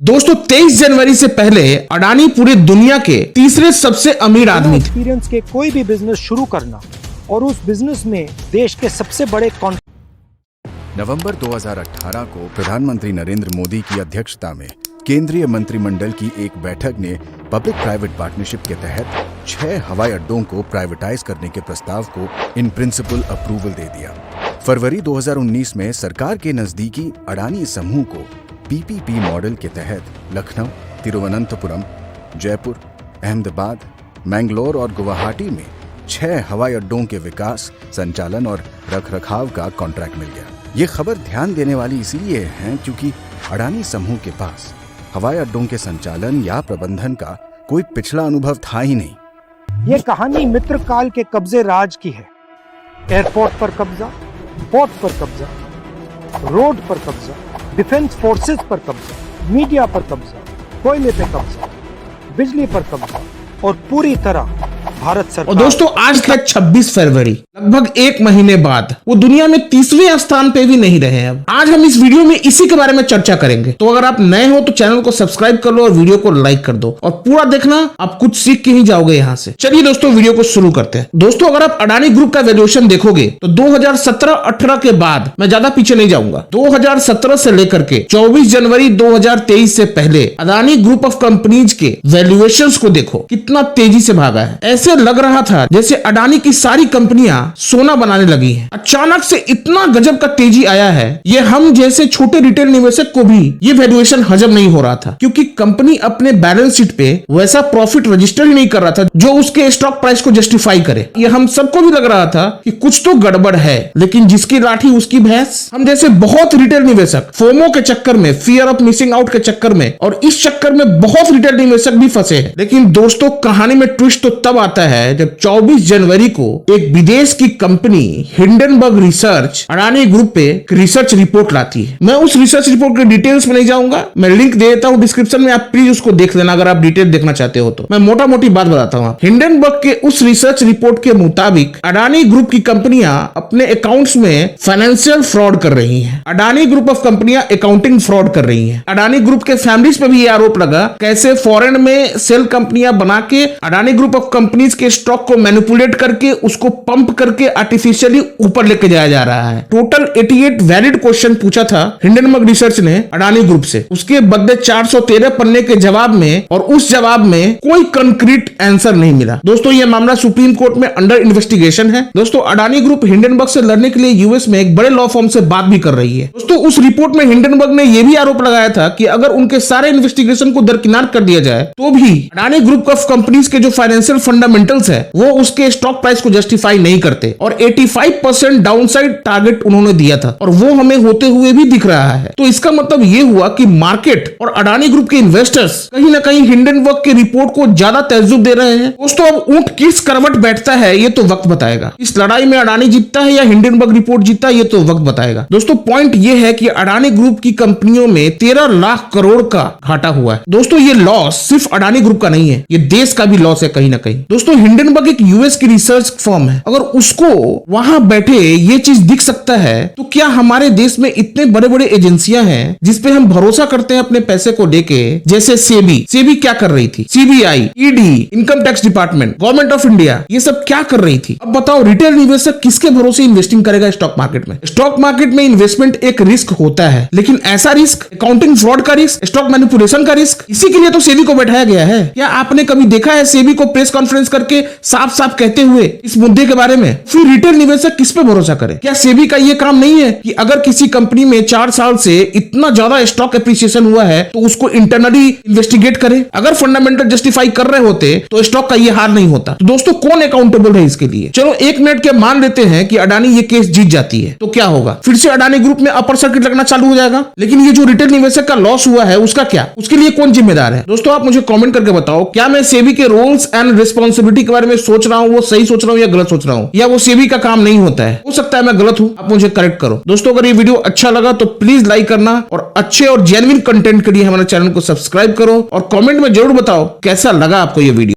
दोस्तों 23 जनवरी से पहले अडानी पूरे दुनिया के तीसरे सबसे अमीर आदमी थे। एक्सपीरियंस के कोई भी बिजनेस शुरू करना और उस बिजनेस में देश के सबसे बड़े नवंबर 2018 को प्रधानमंत्री नरेंद्र मोदी की अध्यक्षता में केंद्रीय मंत्रिमंडल की एक बैठक ने पब्लिक प्राइवेट पार्टनरशिप के तहत 6 हवाई अड्डों को प्राइवेटाइज करने के प्रस्ताव को इन प्रिंसिपल अप्रूवल दे दिया। फरवरी 2019 में सरकार के नजदीकी अडानी समूह को पीपीपी मॉडल के तहत लखनऊ, तिरुवनंतपुरम, जयपुर, अहमदाबाद, मैंगलोर और गुवाहाटी में 6 हवाई अड्डों के विकास, संचालन और रखरखाव का कॉन्ट्रैक्ट मिल गया। ये खबर ध्यान देने वाली इसलिए है क्योंकि अडानी समूह के पास हवाई अड्डों के संचालन या प्रबंधन का कोई पिछला अनुभव था ही नहीं। ये कहानी मित्र काल के कब्जे राज की है। एयरपोर्ट पर कब्जा, पोर्ट पर कब्जा, रोड पर कब्जा, डिफेंस फोर्सेस पर कब्जा, मीडिया पर कब्जा, कोयले पे कब्जा, बिजली पर कब्जा और पूरी तरह भारत सरकार। और दोस्तों आज है 26 फरवरी, लगभग 1 महीने बाद वो दुनिया में 30वें स्थान पे भी नहीं रहे। अब आज हम इस वीडियो में इसी के बारे में चर्चा करेंगे। तो अगर आप नए हो तो चैनल को सब्सक्राइब कर लो और वीडियो को लाइक कर दो और पूरा देखना, आप कुछ सीख के ही जाओगे यहाँ से। चलिए दोस्तों वीडियो को शुरू करते हैं। दोस्तों अगर आप अडानी ग्रुप का वैल्यूएशन देखोगे तो 2017-18 के बाद, मैं ज्यादा पीछे नहीं जाऊंगा, 2017 से लेकर के 24 जनवरी 2023 से पहले अडानी ग्रुप ऑफ कंपनीज के वैल्यूएशंस को देखो कितना तेजी से भागा है। ऐसे लग रहा था जैसे अडानी की सारी कंपनियां सोना बनाने लगी हैं। अचानक से इतना गजब का तेजी आया है, ये हम जैसे छोटे रिटेल निवेशक को भी ये वैल्यूएशन हजम नहीं हो रहा था, क्योंकि कंपनी अपने बैलेंस शीट पे वैसा प्रॉफिट रजिस्टर ही नहीं कर रहा था जो उसके स्टॉक प्राइस को जस्टिफाई करे। ये हम सबको भी लग रहा था कि कुछ तो गड़बड़ है, लेकिन जिसकी लाठी उसकी भैंस। हम जैसे बहुत रिटेल निवेशक फोमो के चक्कर में, फियर ऑफ मिसिंग आउट के चक्कर में और इस चक्कर में बहुत रिटेल निवेशक भी फंसे हैं। लेकिन दोस्तों कहानी में ट्विस्ट तो तब आता है जब 24 जनवरी को एक विदेश की company Hindenburg research Adani group पे रिसर्च रिपोर्ट लाती है। मैं उस रिसर्च रिपोर्ट के डिटेल्स में नहीं जाऊंगा, मैं लिंक दे देता हूं डिस्क्रिप्शन में, आप प्लीज उसको देख लेना अगर आप डिटेल देखना चाहते हो तो। मैं मोटा मोटी बात बताता हूं। हिंडनबर्ग के उस रिसर्च रिपोर्ट के मुताबिक अडानी ग्रुप की कंपनियां अपने अकाउंट्स में फाइनेंशियल फ्रॉड कर रही हैं। अडानी ग्रुप ऑफ कंपनियां अकाउंटिंग फ्रॉड कर रही हैं। अडानी ग्रुप के फैमिलीज पे भी ये आरोप लगा कैसे फॉरेन में सेल कंपनियां बना के अडानी ग्रुप ऑफ कंपनीज के स्टॉक को मैनिपुलेट करके उसको पंप करके आर्टिफिशियली ऊपर लेके जाया जा रहा है। टोटल 88 वैलिड क्वेश्चन पूछा था हिंडनबर्ग रिसर्च ने अडानी ग्रुप से। उसके बदले 413 पन्ने के जवाब में और उस जवाब में कोई कंक्रीट आंसर नहीं मिला। दोस्तों ये मामला सुप्रीम कोर्ट में अंडर इन्वेस्टिगेशन है। दोस्तों अडानी ग्रुप हिंडनबर्ग से लड़ने के लिए यूएस में एक बड़े लॉ फॉर्म से बात भी कर रही है। दोस्तों उस रिपोर्ट में हिंडनबर्ग ने यह भी आरोप लगाया था कि अगर उनके सारे इन्वेस्टिगेशन को दरकिनार कर दिया जाए तो भी अडानी ग्रुप ऑफ कंपनीज के जो फाइनेंशियल फंडामेंटल्स है वो उसके स्टॉक प्राइस को जस्टिफाई नहीं करते और 85% डाउनसाइड टारगेट उन्होंने दिया था और वो हमें होते हुए भी दिख रहा है। तो इसका मतलब ये हुआ कि मार्केट और अडानी ग्रुप के इन्वेस्टर्स कहीं ना कहीं हिंडनबर्ग के रिपोर्ट को ज्यादा तवज्जो दे रहे हैं। दोस्तों अब ऊंट किस करवट बैठता है ये तो वक्त बताएगा। इस लड़ाई में अडानी जीतता है या हिंडनबर्ग रिपोर्ट जीतता है ये तो वक्त बताएगा। दोस्तों पॉइंट ये है कि अडानी ग्रुप की कंपनियों में 13 लाख करोड़ का घाटा हुआ है। दोस्तों ये लॉस सिर्फ अडानी ग्रुप का नहीं है, ये देश का भी लॉस है कहीं ना कहीं। दोस्तों हिंडनबर्ग एक यूएस की रिसर्च फर्म है, अगर उसको वहां बैठे ये चीज दिख सकता है तो क्या हमारे देश में इतने बड़े बड़े एजेंसियां हैं जिसपे हम भरोसा करते हैं अपने पैसे को लेके, जैसे सेबी क्या कर रही थी, CBI, ED, income tax department, government of India, ये सब क्या कर रही थी। अब बताओ रिटेल निवेशक किसके भरोसे इन्वेस्टिंग करेगा स्टॉक मार्केट में। स्टॉक मार्केट में इन्वेस्टमेंट एक रिस्क होता है, लेकिन ऐसा रिस्क, अकाउंटिंग फ्रॉड का रिस्क, स्टॉक मैनिपुलेशन का रिस्क, इसी के लिए तो सेबी को बैठाया गया है। क्या आपने कभी देखा है सेबी को प्रेस कॉन्फ्रेंस करके साफ साफ कहते हुए इस मुद्दे के बारे में? फिर रिटेल निवेशक किस पे भरोसा करे? क्या सेबी का ये काम नहीं है कि अगर किसी कंपनी में 4 साल से इतना ज्यादा स्टॉक एप्रिसिएशन हुआ है तो उसको इंटरनली इन्वेस्टिगेट करे? अगर फंडामेंटल जस्टिफाई कर रहे होते तो स्टॉक का ये हाल नहीं होता। तो दोस्तों कौन अकाउंटेबल है इसके लिए? चलो 1 मिनट के मान लेते हैं कि अडानी ये केस जीत जाती है तो क्या होगा? फिर से अडानी ग्रुप में अपर सर्किट लगना चालू हो जाएगा। लेकिन ये जो रिटेल निवेशक का लॉस हुआ है उसका क्या? उसके लिए कौन जिम्मेदार है? दोस्तों आप मुझे कमेंट करके बताओ, क्या मैं सेबी के रोल्स एंड रिस्पॉन्सिबिलिटी के बारे में सोच रहा हूं वो सही सोच रहा हूं या गलत सोच रहा हूं, या वो सेबी का काम नहीं होता है? हो सकता है मैं गलत हूं, आप मुझे करेक्ट करो। दोस्तों अगर ये वीडियो अच्छा लगा तो प्लीज लाइक करना और अच्छे और जेन्युइन कंटेंट के लिए हमारे चैनल को सब्सक्राइब करो और कमेंट में जरूर बताओ कैसा लगा आपको ये वीडियो।